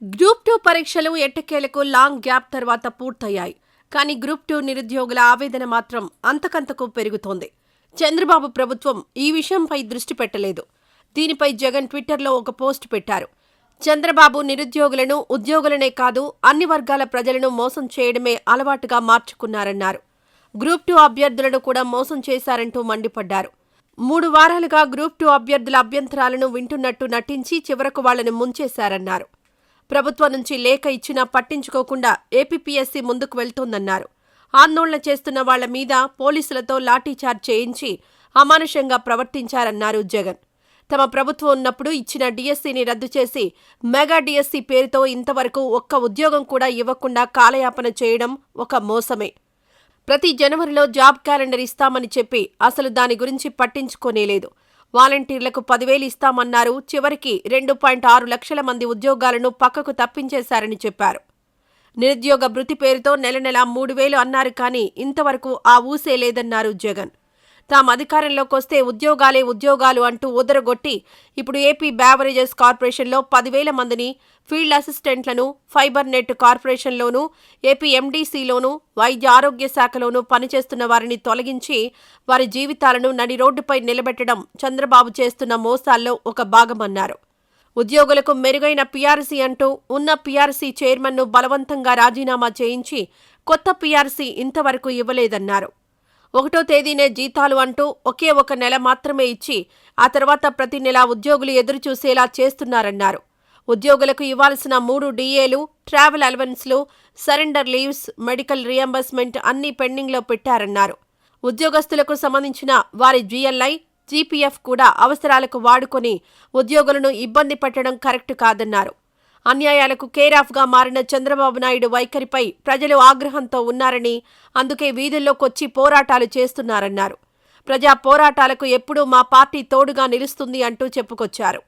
Group 2 పరీక్షలు ఎట్టకేలకు long gap తర్వాత పూర్తయ్యాయి. కానీ గ్రూప్ 2 నిరుద్యోగుల ఆవేదన మాత్రం అంతకంతకు పెరుగుతోంది. చంద్రబాబు ప్రభుత్వం ఈ విషయంపై దృష్టి పెట్టలేదు. దీనిపై జగన్ ట్విట్టర్లో ఒక పోస్ట్ పెట్టారు. చంద్రబాబు నిరుద్యోగులను, ఉద్యోగులనే కాదు అన్ని వర్గాల ప్రజలను మోసం చేయడమే అలవాటుగా మార్చుకున్నారన్నారు. గ్రూప్ 2 అభ్యర్థులను కూడా మోసం చేశారంటూ మండిపడ్డారు. 3 వారాలుగా గ్రూప్ 2 అభ్యర్థుల అభ్యంతరాలను వింటున్నట్టు నటించి చివరకు వాళ్లను ముంచేశారన్నారు. ప్రభుత్వం నుంచి లేఖ ఇచ్చినా పట్టించుకోకుండా ఏపీపీఎస్సీ ముందుకు వెళ్తోందన్నారు. ఆందోళన చేస్తున్న వాళ్ల మీద పోలీసులతో లాఠీచార్జ్ చేయించి అమానుషంగా ప్రవర్తించారన్నారు జగన్. తమ ప్రభుత్వం ఉన్నప్పుడు ఇచ్చిన డీఎస్సీని రద్దు చేసి మెగా డీఎస్సీ పేరుతో ఇంతవరకు ఒక్క ఉద్యోగం కూడా ఇవ్వకుండా కాలయాపన చేయడం ఒక మోసమే. ప్రతి జనవరిలో జాబ్ క్యాలెండర్ ఇస్తామని చెప్పి అసలు దాని గురించి పట్టించుకోనేలేదు. వాలంటీర్లకు 10,000 ఇస్తామన్నారు. చివరికి 2.6 లక్షల మంది ఉద్యోగాలను పక్కకు తప్పించేశారని చెప్పారు. నిరుద్యోగ భృతి పేరుతో నెల 3,000 అన్నారు. కానీ ఇంతవరకు ఆ ఊసే లేదన్నారు జగన్. తాము అధికారంలోకొస్తే ఉద్యోగాలు అంటూ ఉదరగొట్టి ఇప్పుడు ఏపీ బ్యావరేజెస్ కార్పొరేషన్లో 10,000 మందిని, ఫీల్డ్ అసిస్టెంట్లను, ఫైబర్ నెట్ కార్పొరేషన్లోనూ, ఏపీ ఎండీసీలోనూ, వైద్య ఆరోగ్య శాఖలోనూ పనిచేస్తున్న వారిని తొలగించి వారి జీవితాలను నడి రోడ్డుపై నిలబెట్టడం చంద్రబాబు చేస్తున్న మోసాల్లో ఒక భాగమన్నారు. ఉద్యోగులకు మెరుగైన పీఆర్సీ అంటూ ఉన్న పీఆర్సీ చైర్మన్ను బలవంతంగా రాజీనామా చేయించి కొత్త పీఆర్సీ ఇంతవరకు ఇవ్వలేదన్నారు. 1వ తేదీనే జీతాలు అంటూ ఒకే ఒక నెల మాత్రమే ఇచ్చి ఆ తర్వాత ప్రతి నెలా ఉద్యోగులు ఎదురుచూసేలా చేస్తున్నారన్నారు. ఉద్యోగులకు ఇవ్వాల్సిన 3 డీఏలు, ట్రావెల్ అలవెన్స్లు, సరెండర్ లీవ్స్, మెడికల్ రియంబర్స్మెంట్ అన్నీ పెండింగ్లో పెట్టారన్నారు. ఉద్యోగస్తులకు సంబంధించిన వారి జీఎల్ఐ, జీపీఎఫ్ కూడా అవసరాలకు వాడుకొని ఉద్యోగులను ఇబ్బంది పెట్టడం కరెక్ట్ కాదన్నారు. అన్యాయాలకు కేరాఫ్గా మారిన చంద్రబాబు నాయుడు వైఖరిపై ప్రజలు ఆగ్రహంతో ఉన్నారని, అందుకే వీధుల్లోకొచ్చి పోరాటాలు చేస్తున్నారన్నారు. ప్రజా పోరాటాలకు ఎప్పుడూ మా పార్టీ తోడుగా నిలుస్తుంది అంటూ చెప్పుకొచ్చారు.